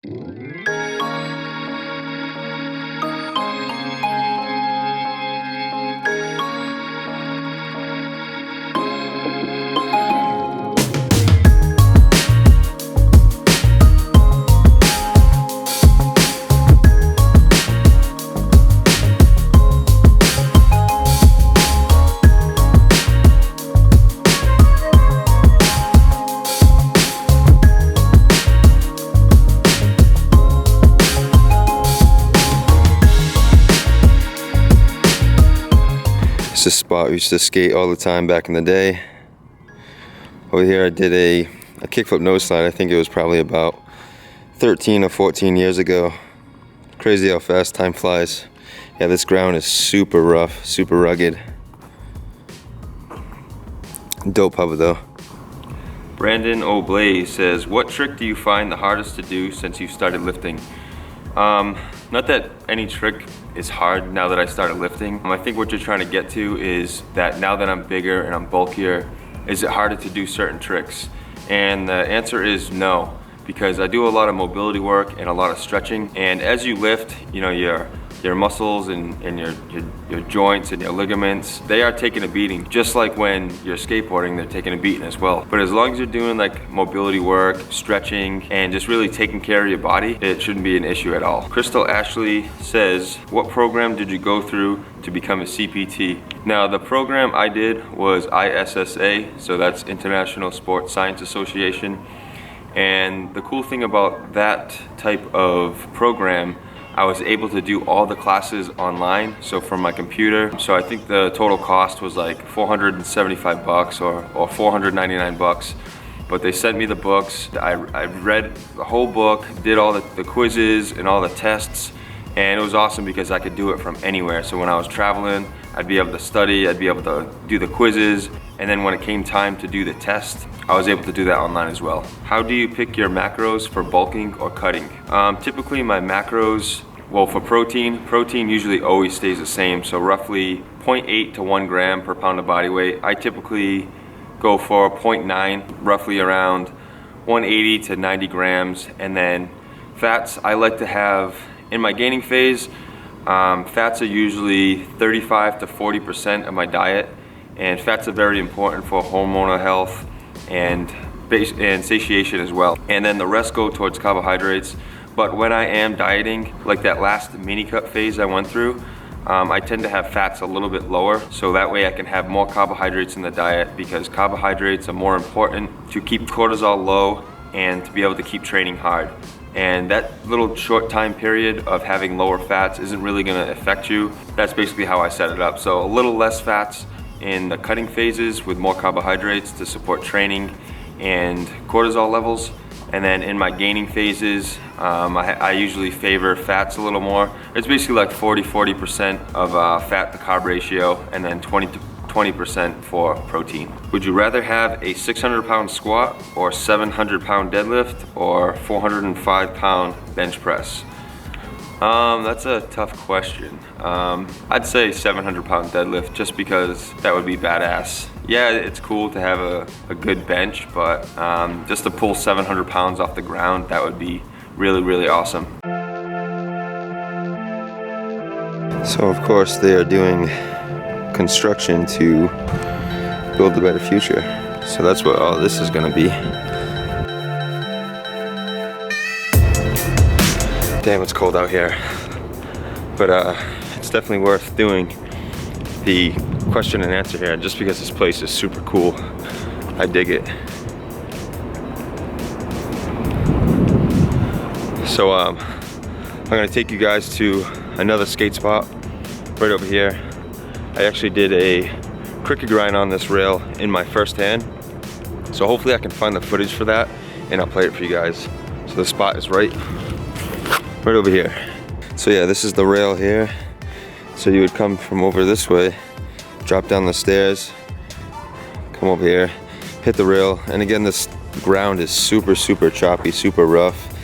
It's a spot we used to skate all the time back in the day. Over here I did a kickflip nose slide. I think it was probably about 13 or 14 years ago. Crazy how fast time flies. Yeah, this ground is super rough, super rugged. Dope hover though. Brandon O'Blaze says, what trick do you find the hardest to do since you started lifting? Not that any trick is hard now that I started lifting. I think what you're trying to get to is that now that I'm bigger and I'm bulkier, is it harder to do certain tricks? And the answer is no, because I do a lot of mobility work and a lot of stretching. And as you lift, you know, your muscles and your joints and your ligaments, they are taking a beating. Just like when you're skateboarding, they're taking a beating as well. But as long as you're doing like mobility work, stretching, and just really taking care of your body, it shouldn't be an issue at all. Crystal Ashley says, what program did you go through to become a CPT? Now, the program I did was ISSA, so that's International Sports Science Association. And the cool thing about that type of program, I was able to do all the classes online, so from my computer. So I think the total cost was like $475 or $499. But they sent me the books. I read the whole book, did all the quizzes and all the tests, and it was awesome because I could do it from anywhere. So when I was traveling, I'd be able to study, I'd be able to do the quizzes, and then when it came time to do the test, I was able to do that online as well. How do you pick your macros for bulking or cutting? Typically my macros, well, for protein usually always stays the same, so roughly 0.8 to 1 gram per pound of body weight. I typically go for 0.9, roughly around 180 to 90 grams. And then fats, I like to have, in my gaining phase, fats are usually 35 to 40% of my diet, and fats are very important for hormonal health and satiation as well. And then the rest go towards carbohydrates. But when I am dieting, like that last mini cut phase I went through, I tend to have fats a little bit lower, so that way I can have more carbohydrates in the diet, because carbohydrates are more important to keep cortisol low and to be able to keep training hard. And that little short time period of having lower fats isn't really gonna affect you. That's basically how I set it up. So a little less fats in the cutting phases with more carbohydrates to support training and cortisol levels. And then in my gaining phases, I usually favor fats a little more. It's basically like 40% of fat to carb ratio, and then 20% for protein. Would you rather have a 600-pound squat or 700-pound deadlift or 405-pound bench press? That's a tough question. I'd say 700-pound deadlift, just because that would be badass. Yeah, it's cool to have a good bench, but just to pull 700 pounds off the ground, that would be really, really awesome. So of course they are doing construction to build a better future. So that's what all this is gonna be. Damn, it's cold out here. But it's definitely worth doing the question and answer here, just because this place is super cool. I dig it. So I'm gonna take you guys to another skate spot right over here. I actually did a cricket grind on this rail in my first hand, so hopefully I can find the footage for that and I'll play it for you guys. So the spot is right over here. So yeah, this is the rail here. So you would come from over this way, drop down the stairs, come over here, hit the rail, and again this ground is super choppy, super rough.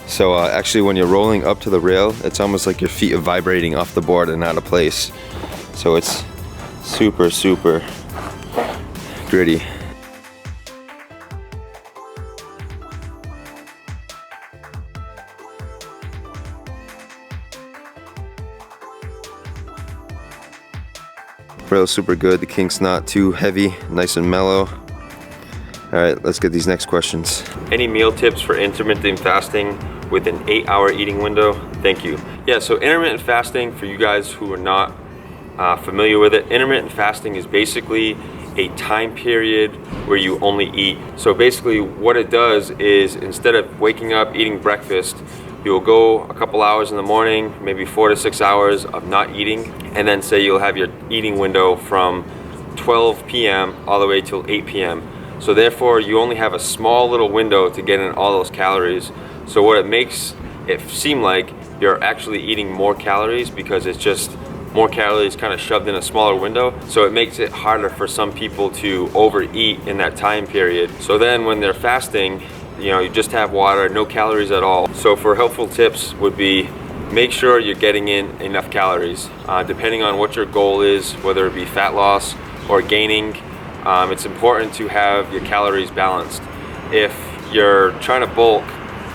So actually when you're rolling up to the rail, it's almost like your feet are vibrating off the board and out of place. So it's super gritty. Rail's super good. The kink's not too heavy, nice and mellow. All right, let's get these next questions. Any meal tips for intermittent fasting with an 8-hour eating window? Thank you. Yeah, so intermittent fasting, for you guys who are not familiar with it, intermittent fasting is basically a time period where you only eat. So basically what it does is, instead of waking up, eating breakfast, you'll go a couple hours in the morning, maybe 4 to 6 hours of not eating, and then say you'll have your eating window from 12 p.m. all the way till 8 p.m. So therefore you only have a small little window to get in all those calories. So what it makes it seem like, you're actually eating more calories because it's just more calories kind of shoved in a smaller window. So it makes it harder for some people to overeat in that time period. So then when they're fasting, you know, you just have water, no calories at all. So for helpful tips would be, make sure you're getting in enough calories. Depending on what your goal is, whether it be fat loss or gaining, it's important to have your calories balanced. If you're trying to bulk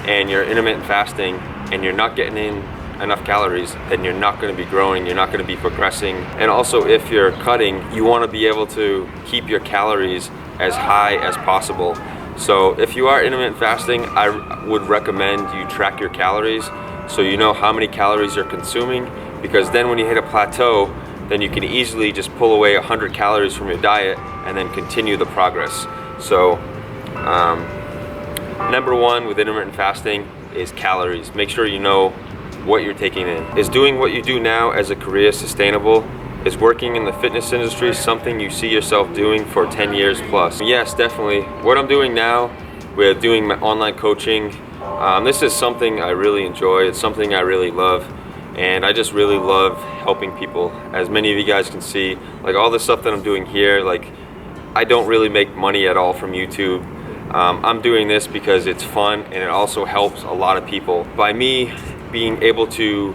and you're intermittent fasting and you're not getting in enough calories, then you're not going to be growing, you're not going to be progressing. And also if you're cutting, you want to be able to keep your calories as high as possible. So if you are intermittent fasting, I would recommend you track your calories so you know how many calories you're consuming, because then when you hit a plateau, then you can easily just pull away 100 calories from your diet and then continue the progress. So number one with intermittent fasting is calories. Make sure you know what you're taking in. Is doing what you do now as a career sustainable? Is working in the fitness industry something you see yourself doing for 10 years plus? Yes, definitely. What I'm doing now, we're doing my online coaching. This is something I really enjoy. It's something I really love. And I just really love helping people. As many of you guys can see, like all the stuff that I'm doing here, like I don't really make money at all from YouTube. I'm doing this because it's fun and it also helps a lot of people. By me being able to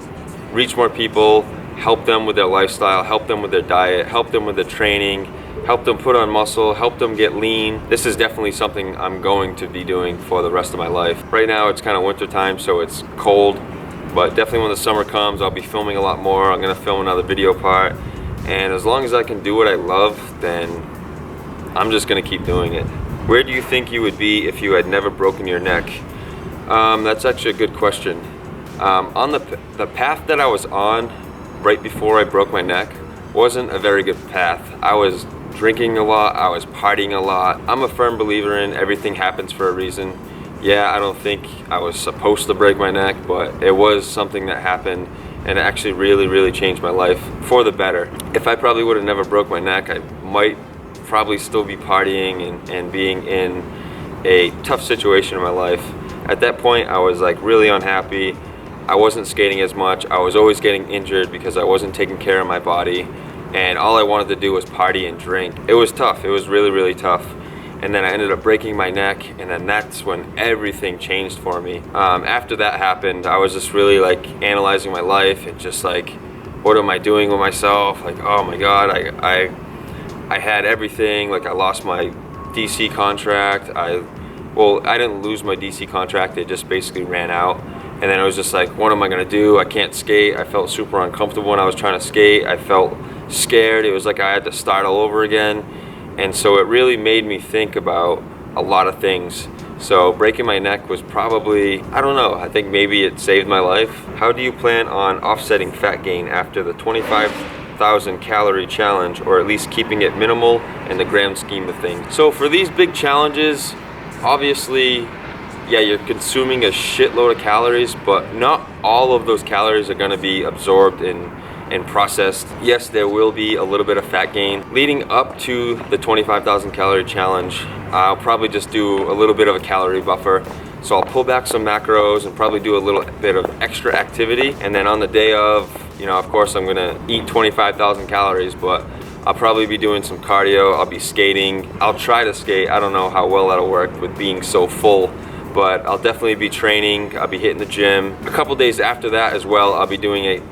reach more people, help them with their lifestyle, help them with their diet, help them with their training, help them put on muscle, help them get lean. This is definitely something I'm going to be doing for the rest of my life. Right now it's kind of winter time, so it's cold, but definitely when the summer comes, I'll be filming a lot more. I'm gonna film another video part, and as long as I can do what I love, then I'm just gonna keep doing it. Where do you think you would be if you had never broken your neck? That's actually a good question. On the path that I was on right before I broke my neck wasn't a very good path. I was drinking a lot, I was partying a lot. I'm a firm believer in everything happens for a reason. Yeah, I don't think I was supposed to break my neck, but it was something that happened, and it actually really changed my life for the better. If I probably would have never broke my neck, I might probably still be partying and being in a tough situation in my life. At that point, I was like really unhappy. I wasn't skating as much. I was always getting injured because I wasn't taking care of my body, and all I wanted to do was party and drink. It was tough. It was really tough. And then I ended up breaking my neck, and then that's when everything changed for me. After that happened, I was just really like analyzing my life and just like, what am I doing with myself? Like, oh my God, I had everything. Like I lost my DC contract. Well, I didn't lose my DC contract. It just basically ran out. And then I was just like, what am I gonna do? I can't skate. I felt super uncomfortable when I was trying to skate. I felt scared. It was like I had to start all over again. And so it really made me think about a lot of things. So breaking my neck was probably, I don't know, I think maybe it saved my life. How do you plan on offsetting fat gain after the 25,000 calorie challenge, or at least keeping it minimal in the grand scheme of things? So for these big challenges, obviously, yeah, you're consuming a shitload of calories, but not all of those calories are gonna be absorbed and processed. Yes, there will be a little bit of fat gain. Leading up to the 25,000 calorie challenge, I'll probably just do a little bit of a calorie buffer. So I'll pull back some macros and probably do a little bit of extra activity. And then on the day of, you know, of course I'm gonna eat 25,000 calories, but I'll probably be doing some cardio, I'll be skating. I'll try to skate, I don't know how well that'll work with being so full, but I'll definitely be training, I'll be hitting the gym. A couple days after that as well, I'll be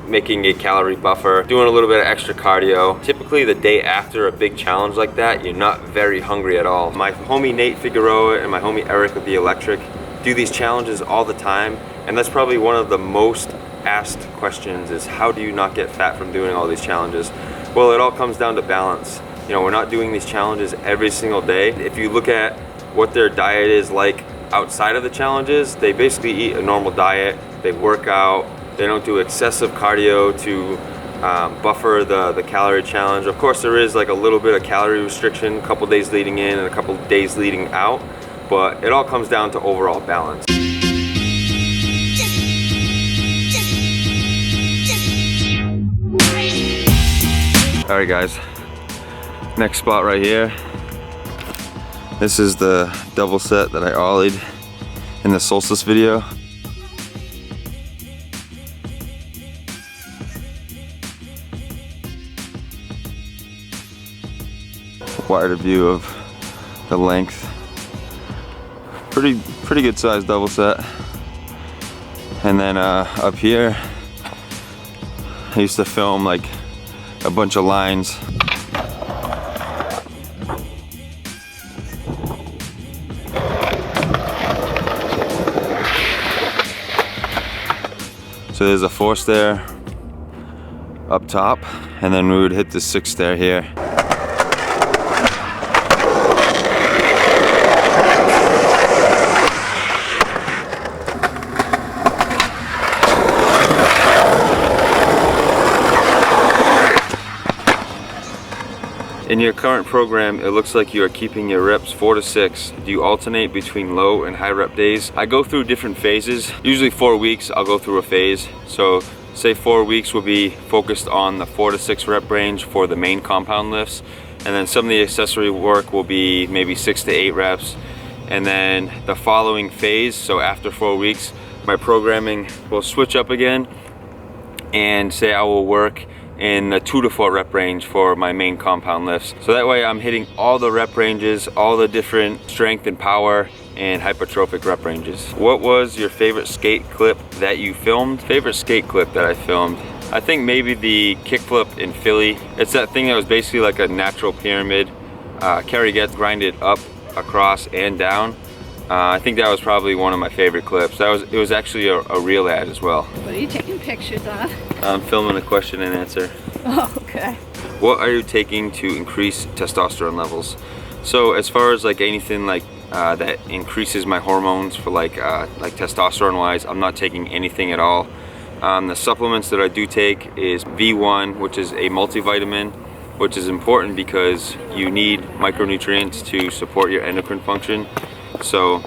making a calorie buffer, doing a little bit of extra cardio. Typically the day after a big challenge like that, you're not very hungry at all. My homie Nate Figueroa and my homie Eric of The Electric do these challenges all the time, and that's probably one of the most asked questions is, how do you not get fat from doing all these challenges? Well, it all comes down to balance. You know, we're not doing these challenges every single day. If you look at what their diet is like outside of the challenges, they basically eat a normal diet, they work out, they don't do excessive cardio to buffer the calorie challenge. Of course, there is like a little bit of calorie restriction, a couple days leading in and a couple days leading out, but it all comes down to overall balance. All right, guys, next spot right here. This is the double set that I ollied in the solstice video. Wider view of the length. Pretty good sized double set. And then up here, I used to film like a bunch of lines. So there's a 4 stair up top, and then we would hit the 6 stair here. In your current program, it looks like you are keeping your reps 4 to 6. Do you alternate between low and high rep days? I go through different phases. Usually 4 weeks, I'll go through a phase. So say 4 weeks will be focused on the 4 to 6 rep range for the main compound lifts. And then some of the accessory work will be maybe 6 to 8 reps. And then the following phase, so after 4 weeks, my programming will switch up again, and say I will work in the 2 to 4 rep range for my main compound lifts. So that way I'm hitting all the rep ranges, all the different strength and power and hypertrophic rep ranges. What was your favorite skate clip that you filmed? Favorite skate clip that I filmed? I think maybe the kickflip in Philly. It's that thing that was basically like a natural pyramid. Kerry gets grinded up, across, and down. I think that was probably one of my favorite clips. It was actually a real ad as well. What are you taking pictures of? I'm filming a question and answer. Oh, okay. What are you taking to increase testosterone levels? So as far as like anything like that increases my hormones for like testosterone wise, I'm not taking anything at all. The supplements that I do take is V1, which is a multivitamin, which is important because you need micronutrients to support your endocrine function. So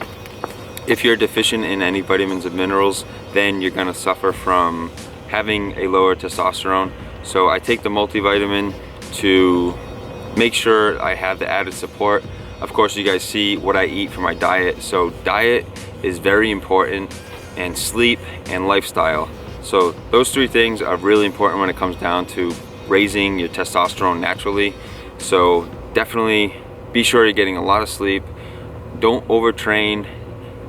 if you're deficient in any vitamins and minerals, then you're gonna suffer from having a lower testosterone. So I take the multivitamin to make sure I have the added support. Of course, you guys see what I eat for my diet. So diet is very important, and sleep and lifestyle. So those 3 things are really important when it comes down to raising your testosterone naturally. So definitely be sure you're getting a lot of sleep, don't overtrain,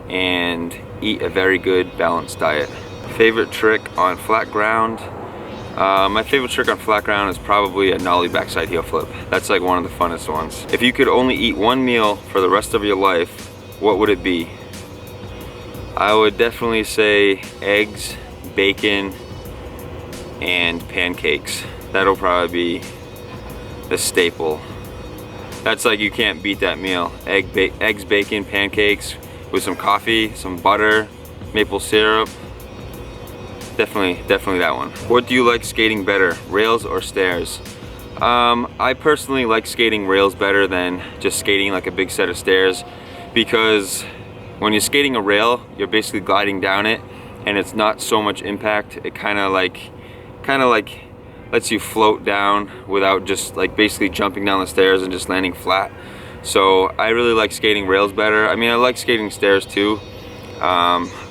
and eat a very good balanced diet. Favorite trick on flat ground? My favorite trick on flat ground is probably a nollie backside heel flip. That's like one of the funnest ones. If you could only eat one meal for the rest of your life, what would it be? I would definitely say eggs, bacon, and pancakes. That'll probably be the staple. That's like, you can't beat that meal. Eggs, bacon, pancakes with some coffee, some butter, maple syrup. Definitely that one. What do you like skating better, rails or stairs? I personally like skating rails better than just skating like a big set of stairs, because when you're skating a rail, you're basically gliding down it, and it's not so much impact. It kind of like lets you float down without just like basically jumping down the stairs and just landing flat. So I really like skating rails better. I mean, I like skating stairs too.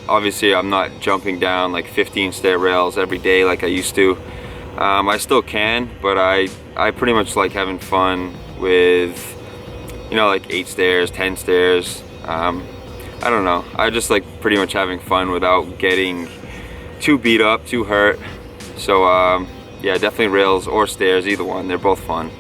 Obviously I'm not jumping down like 15 stair rails every day like I used to. I still can, but I pretty much like having fun with, you know, like 8 stairs, 10 stairs. I don't know, I just like pretty much having fun without getting too beat up, too hurt. So yeah, definitely rails or stairs, either one, they're both fun.